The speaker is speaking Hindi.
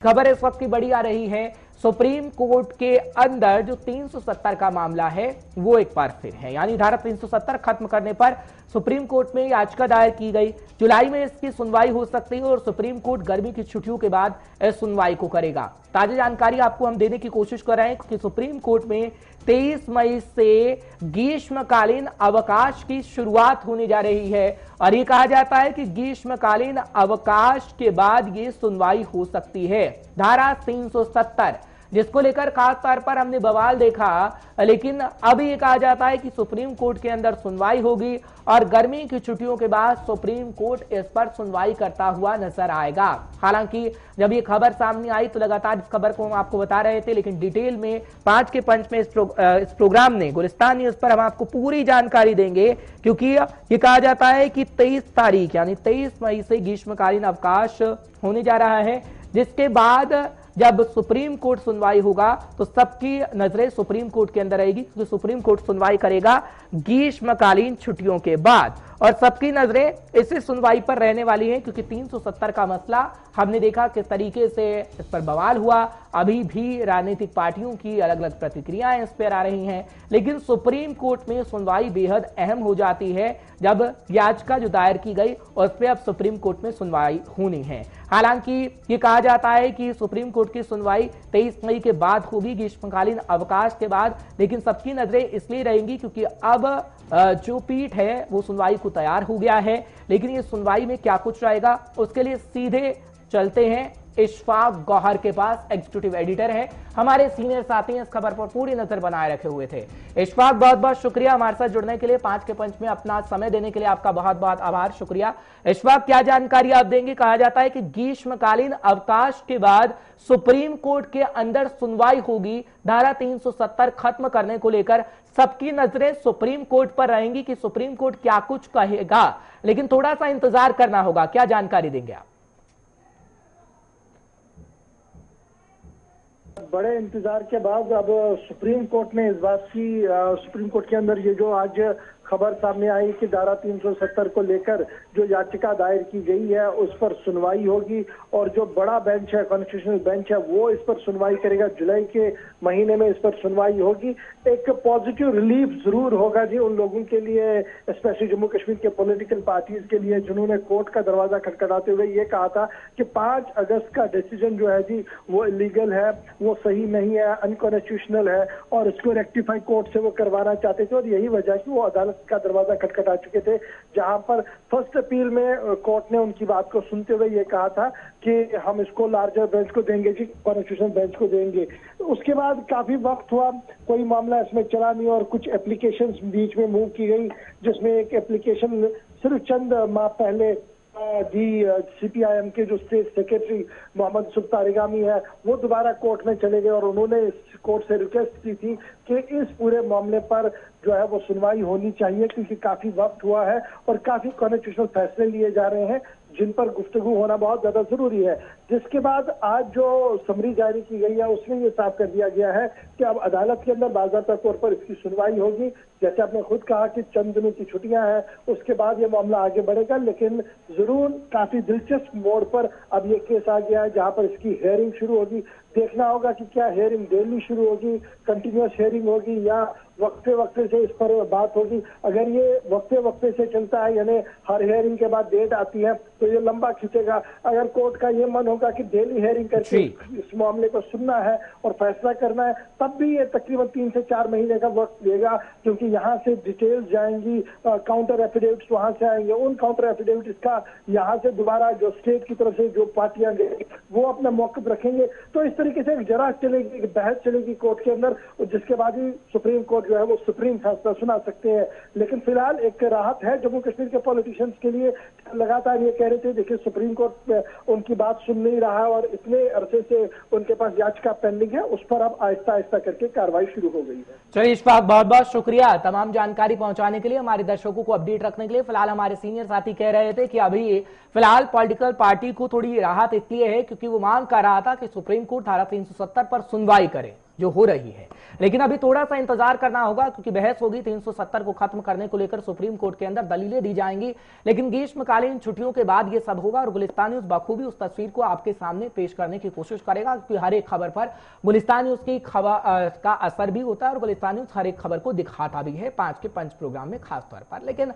खबर इस वक्त की बड़ी आ रही है। सुप्रीम कोर्ट के अंदर जो 370 का मामला है वो एक बार फिर है, यानी धारा 370 खत्म करने पर सुप्रीम कोर्ट में याचिका दायर की गई। जुलाई में इसकी सुनवाई हो सकती है और सुप्रीम कोर्ट गर्मी की छुट्टियों के बाद इस सुनवाई को करेगा। ताजा जानकारी आपको हम देने की कोशिश कर रहे हैं कि सुप्रीम कोर्ट में 23 मई से ग्रीष्मकालीन अवकाश की शुरुआत होने जा रही है और ये कहा जाता है कि ग्रीष्मकालीन अवकाश के बाद ये सुनवाई हो सकती है। धारा 370 जिसको लेकर खास तौर पर हमने बवाल देखा, लेकिन अब ये कहा जाता है कि सुप्रीम कोर्ट के अंदर सुनवाई होगी और गर्मी की छुट्टियों के बाद सुप्रीम कोर्ट इस पर सुनवाई करता हुआ नजर आएगा। हालांकि जब ये खबर सामने आई तो लगातार इस खबर को हम आपको बता रहे थे, लेकिन डिटेल में 5 के पंच में इस प्रोग्राम ने गुलिस्तान न्यूज पर हम आपको पूरी जानकारी देंगे, क्योंकि ये कहा जाता है कि 23 तारीख यानी 23 मई से ग्रीष्मकालीन अवकाश होने जा रहा है, जिसके बाद जब सुप्रीम कोर्ट सुनवाई होगा तो सबकी नजरें सुप्रीम कोर्ट के अंदर रहेगी, क्योंकि सुप्रीम कोर्ट सुनवाई करेगा ग्रीष्मकालीन छुट्टियों के बाद और सबकी नजरें इसी सुनवाई पर रहने वाली हैं, क्योंकि 370 का मसला हमने देखा किस तरीके से इस पर बवाल हुआ। अभी भी राजनीतिक पार्टियों की अलग अलग प्रतिक्रियाएं इस पर आ रही हैं, लेकिन सुप्रीम कोर्ट में सुनवाई बेहद अहम हो जाती है जब याचिका जो दायर की गई उस पर अब सुप्रीम कोर्ट में सुनवाई होनी है। हालांकि ये कहा जाता है कि सुप्रीम कोर्ट की सुनवाई 23 मई के बाद होगी, ग्रीष्मकालीन अवकाश के बाद, लेकिन सबकी नजरें इसलिए रहेंगी क्योंकि अब जो पीठ है वो सुनवाई को तैयार हो गया है। लेकिन ये सुनवाई में क्या कुछ रहेगा उसके लिए सीधे चलते हैं इशफाक गौहर के पास। एग्जीक्यूटिव एडिटर है, हमारे सीनियर साथी हैं, इस खबर पर पूरी नजर बनाए रखे हुए थे। इशफाक, बहुत बहुत शुक्रिया हमारे साथ जुड़ने के लिए, 5 के पंच में अपना समय देने के लिए आपका बहुत बहुत आभार, शुक्रिया। इशफाक, क्या जानकारी आप देंगे? कहा जाता है कि ग्रीष्मकालीन अवकाश के बाद सुप्रीम कोर्ट के अंदर सुनवाई होगी, धारा 370 खत्म करने को लेकर सबकी नजरें सुप्रीम कोर्ट पर रहेंगी कि सुप्रीम कोर्ट क्या कुछ कहेगा, लेकिन थोड़ा सा इंतजार करना होगा। क्या जानकारी देंगे आप? बड़े इंतजार के बाद अब सुप्रीम कोर्ट ने इस बात की सुप्रीम कोर्ट के अंदर ये जो आज खबर सामने आई कि धारा 370 को लेकर जो याचिका दायर की गई है उस पर सुनवाई होगी और जो बड़ा बेंच है, कॉन्स्टिट्यूशनल बेंच है, वो इस पर सुनवाई करेगा। जुलाई के महीने में इस पर सुनवाई होगी। एक पॉजिटिव रिलीफ जरूर होगा जी उन लोगों के लिए, स्पेशली जम्मू कश्मीर के पॉलिटिकल पार्टीज के लिए, जिन्होंने कोर्ट का दरवाजा खटखटाते हुए ये कहा था कि 5 अगस्त का डिसीजन जो है जी वो इलीगल है, वो सही नहीं है, अनकॉन्स्टिट्यूशनल है और इसको रेक्टिफाई कोर्ट से वो करवाना चाहते थे। और यही वजह है कि वो अदालत का दरवाजा खटखटा चुके थे, जहां पर फर्स्ट अपील में कोर्ट ने उनकी बात को सुनते हुए ये कहा था कि हम इसको लार्जर बेंच को देंगे जी, कॉन्स्टिट्यूशन बेंच को देंगे। उसके बाद काफी वक्त हुआ, कोई मामला इसमें चला नहीं और कुछ एप्लीकेशंस बीच में मूव की गई, जिसमें एक एप्लीकेशन सिर्फ चंद माह पहले सीपीआईएम के जो स्टेट सेक्रेटरी मोहम्मद सुल्तान है वो दोबारा कोर्ट में चले गए और उन्होंने इस कोर्ट से रिक्वेस्ट की थी कि इस पूरे मामले पर जो है वो सुनवाई होनी चाहिए, क्योंकि काफी वक्त हुआ है और काफी कॉन्स्टिट्यूशनल फैसले लिए जा रहे हैं जिन पर गुफ्तगू होना बहुत ज्यादा जरूरी है। जिसके बाद आज जो समरी जारी की गई है उसमें ये साफ कर दिया गया है कि अब अदालत के अंदर बाज़ाब्ता तौर पर इसकी सुनवाई होगी। जैसे आपने खुद कहा कि चंद दिनों की छुट्टियां हैं, उसके बाद ये मामला आगे बढ़ेगा, लेकिन जरूर काफी दिलचस्प मोड़ पर अब ये केस आ गया है जहां पर इसकी हियरिंग शुरू होगी। देखना होगा कि क्या हियरिंग डेली शुरू होगी, कंटिन्यूअस हियरिंग होगी या वक्फे वक्फे से इस पर बात होगी। अगर ये वक्फे वक्फे से चलता है, यानी हर हियरिंग के बाद डेट आती है, तो ये लंबा खींचेगा। अगर कोर्ट का ये मन होगा कि डेली हियरिंग करके इस मामले को सुनना है और फैसला करना है, तब भी ये तकरीबन 3 से 4 महीने का वक्त लेगा, क्योंकि यहाँ से डिटेल्स जाएंगी, काउंटर एफिडेविट्स वहां से आएंगे, उन काउंटर एफिडेविट्स का यहाँ से दोबारा जो स्टेट की तरफ से जो पार्टियां गई वो अपना मौकफ रखेंगे। तो इस तरीके से एक जरा चलेगी, एक बहस चलेगी कोर्ट के अंदर, जिसके बाद ही सुप्रीम कोर्ट जो है वो सुप्रीम फैसला सुना सकते हैं। लेकिन फिलहाल एक राहत है जम्मू कश्मीर के पॉलिटिशियंस के लिए। लगातार ये कह रहे थे देखिए सुप्रीम कोर्ट उनकी बात सुन नहीं रहा है और इतने अरसे से उनके पास याचिका पेंडिंग है, उस पर अब आहिस्ता आहिस्ता करके कार्रवाई शुरू हो गई है। चलिए इशफाक, बहुत बहुत शुक्रिया तमाम जानकारी पहुंचाने के लिए, हमारे दर्शकों को अपडेट रखने के लिए। फिलहाल हमारे सीनियर साथी कह रहे थे कि अभी फिलहाल पॉलिटिकल पार्टी को थोड़ी राहत इसलिए है क्योंकि वो मांग कर रहा था कि सुप्रीम कोर्ट धारा 370 पर सुनवाई करे। जो हो रही है। लेकिन अभी थोड़ा सा इंतजार करना होगा, क्योंकि बहस होगी 370 को खत्म करने को लेकर, सुप्रीम कोर्ट के अंदर दलीलें दी जाएंगी। लेकिन ग्रीष्मकालीन छुट्टियों के बाद ये सब होगा और गुलिस्तान न्यूज बखूबी उस तस्वीर को आपके सामने पेश करने की कोशिश करेगा, क्योंकि हर एक खबर पर गुलिस्तान न्यूज की खबर का असर भी होता है और गुलिस्तान न्यूज हर एक खबर को दिखाता भी है 5 के पंच प्रोग्राम में खास तौर पर। लेकिन